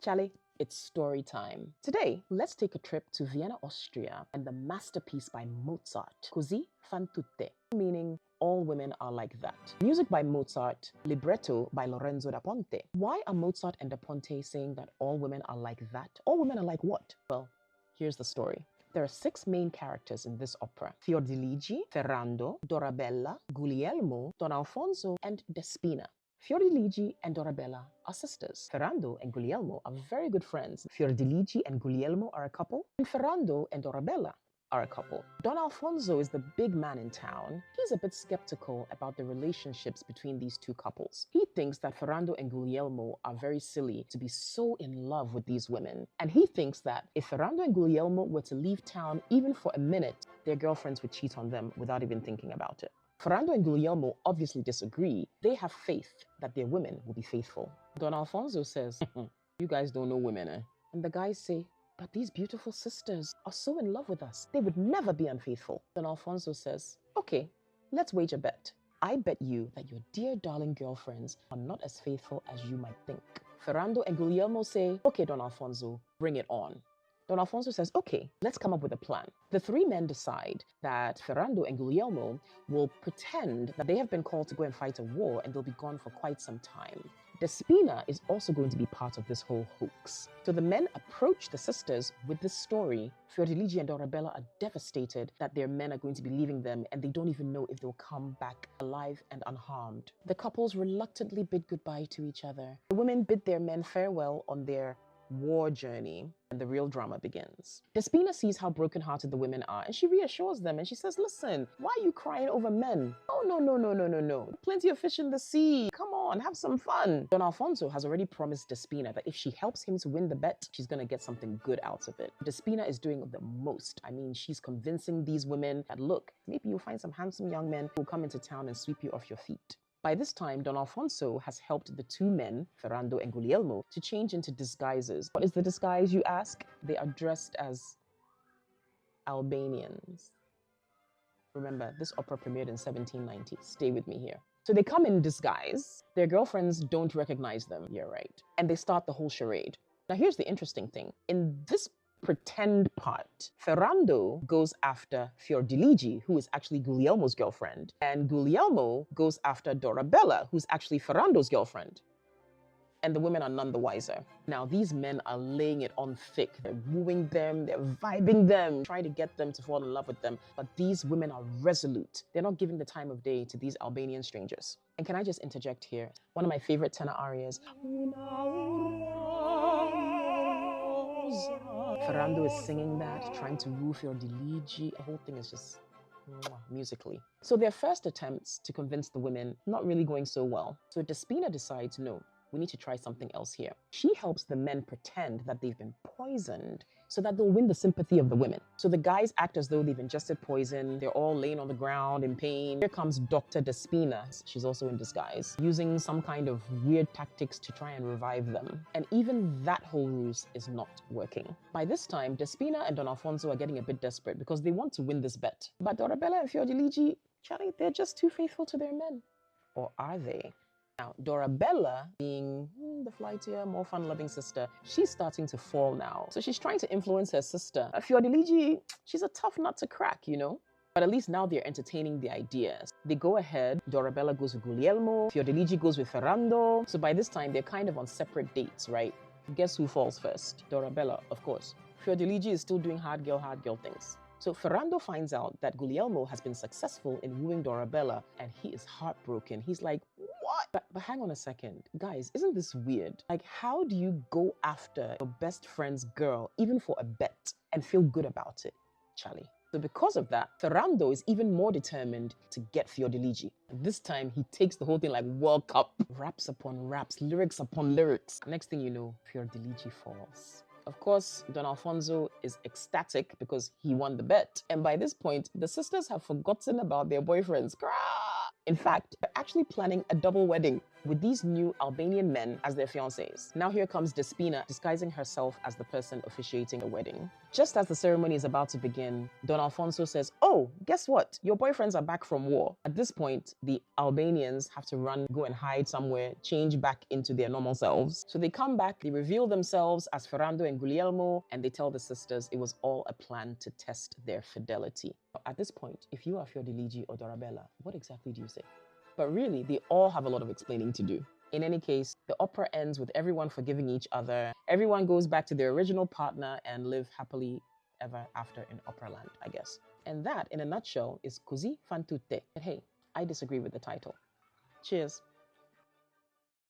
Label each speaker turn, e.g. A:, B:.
A: Tsale, it's story time. Today, let's take a trip to Vienna, Austria, and the masterpiece by Mozart, Cosi fan tutte, meaning all women are like that. Music by Mozart, libretto by Lorenzo da Ponte. Why are Mozart and da Ponte saying that all women are like that? All women are like what? Well, here's the story. There are 6 main characters in this opera: Fiordiligi, Ferrando, Dorabella, Guglielmo, Don Alfonso, and Despina. Fiordiligi and Dorabella are sisters. Ferrando and Guglielmo are very good friends. Fiordiligi and Guglielmo are a couple, and Ferrando and Dorabella are a couple. Don Alfonso is the big man in town. He's a bit skeptical about the relationships between these two couples. He thinks that Ferrando and Guglielmo are very silly to be so in love with these women. And he thinks that if Ferrando and Guglielmo were to leave town even for a minute, their girlfriends would cheat on them without even thinking about it. Ferrando and Guglielmo obviously disagree. They have faith that their women will be faithful. Don Alfonso says, you guys don't know women, eh? And the guys say, but these beautiful sisters are so in love with us. They would never be unfaithful. Don Alfonso says, okay, let's wage a bet. I bet you that your dear darling girlfriends are not as faithful as you might think. Ferrando and Guglielmo say, okay, Don Alfonso, bring it on. Don Alfonso says, okay, let's come up with a plan. The 3 men decide that Ferrando and Guglielmo will pretend that they have been called to go and fight a war and they'll be gone for quite some time. Despina is also going to be part of this whole hoax. So the men approach the sisters with this story. Fiordiligi and Dorabella are devastated that their men are going to be leaving them and they don't even know if they'll come back alive and unharmed. The couples reluctantly bid goodbye to each other. The women bid their men farewell on their war journey, and the real drama begins. Despina sees how brokenhearted the women are and she reassures them and she says, listen, why are you crying over men? Oh, no. Plenty of fish in the sea. Come on, have some fun. Don Alfonso has already promised Despina that if she helps him to win the bet, she's gonna get something good out of it. Despina is doing the most. I mean, she's convincing these women that, look, maybe you'll find some handsome young men who'll come into town and sweep you off your feet. By this time, Don Alfonso has helped the 2 men, Ferrando and Guglielmo, to change into disguises. What is the disguise, you ask? They are dressed as Albanians. Remember, this opera premiered in 1790. Stay with me here. So they come in disguise. Their girlfriends don't recognize them. You're right. And they start the whole charade. Now, here's the interesting thing. In this pretend part, Ferrando goes after Fiordiligi, who is actually Guglielmo's girlfriend, and Guglielmo goes after Dorabella, who's actually Ferrando's girlfriend. And the women are none the wiser. Now, these men are laying it on thick. They're wooing them, they're vibing them, trying to get them to fall in love with them. But these women are resolute. They're not giving the time of day to these Albanian strangers. And can I just interject here? One of my favorite tenor arias. Ferrando is singing that, trying to woo Fiordiligi. The whole thing is just musically. So their first attempts to convince the women not really going so well. So Despina decides, no, we need to try something else here. She helps the men pretend that they've been poisoned so that they'll win the sympathy of the women. So the guys act as though they've ingested poison. They're all laying on the ground in pain. Here comes Dr. Despina. She's also in disguise, using some kind of weird tactics to try and revive them. And even that whole ruse is not working. By this time, Despina and Don Alfonso are getting a bit desperate because they want to win this bet. But Dorabella and Fiordiligi, Charlie, they're just too faithful to their men. Or are they? Now, Dorabella, being the flightier, more fun-loving sister, she's starting to fall now. So she's trying to influence her sister. Fiordiligi, she's a tough nut to crack, you know? But at least now they're entertaining the ideas. They go ahead, Dorabella goes with Guglielmo, Fiordiligi goes with Ferrando. So by this time, they're kind of on separate dates, right? Guess who falls first? Dorabella, of course. Fiordiligi is still doing hard girl things. So Ferrando finds out that Guglielmo has been successful in wooing Dorabella, and he is heartbroken. He's like, what? But hang on a second. Guys, isn't this weird? Like, how do you go after your best friend's girl, even for a bet, and feel good about it, Charlie? So because of that, Ferrando is even more determined to get Fiordiligi. This time, he takes the whole thing like World Cup. Raps upon raps, lyrics upon lyrics. Next thing you know, Fiordiligi falls. Of course, Don Alfonso is ecstatic because he won the bet. And by this point, the sisters have forgotten about their boyfriends. In fact, they're actually planning a double wedding with these new Albanian men as their fiancés. Now here comes Despina disguising herself as the person officiating the wedding. Just as the ceremony is about to begin, Don Alfonso says, "Oh, guess what? Your boyfriends are back from war." At this point, the Albanians have to run, go and hide somewhere, change back into their normal selves. So they come back, they reveal themselves as Ferrando and Guglielmo, and they tell the sisters it was all a plan to test their fidelity. At this point, if you are Fiordiligi or Dorabella, what exactly do you say? But really, they all have a lot of explaining to do. In any case, the opera ends with everyone forgiving each other. Everyone goes back to their original partner and live happily ever after in opera land, I guess. And that, in a nutshell, is Cosi fan tutte. But hey, I disagree with the title. Cheers.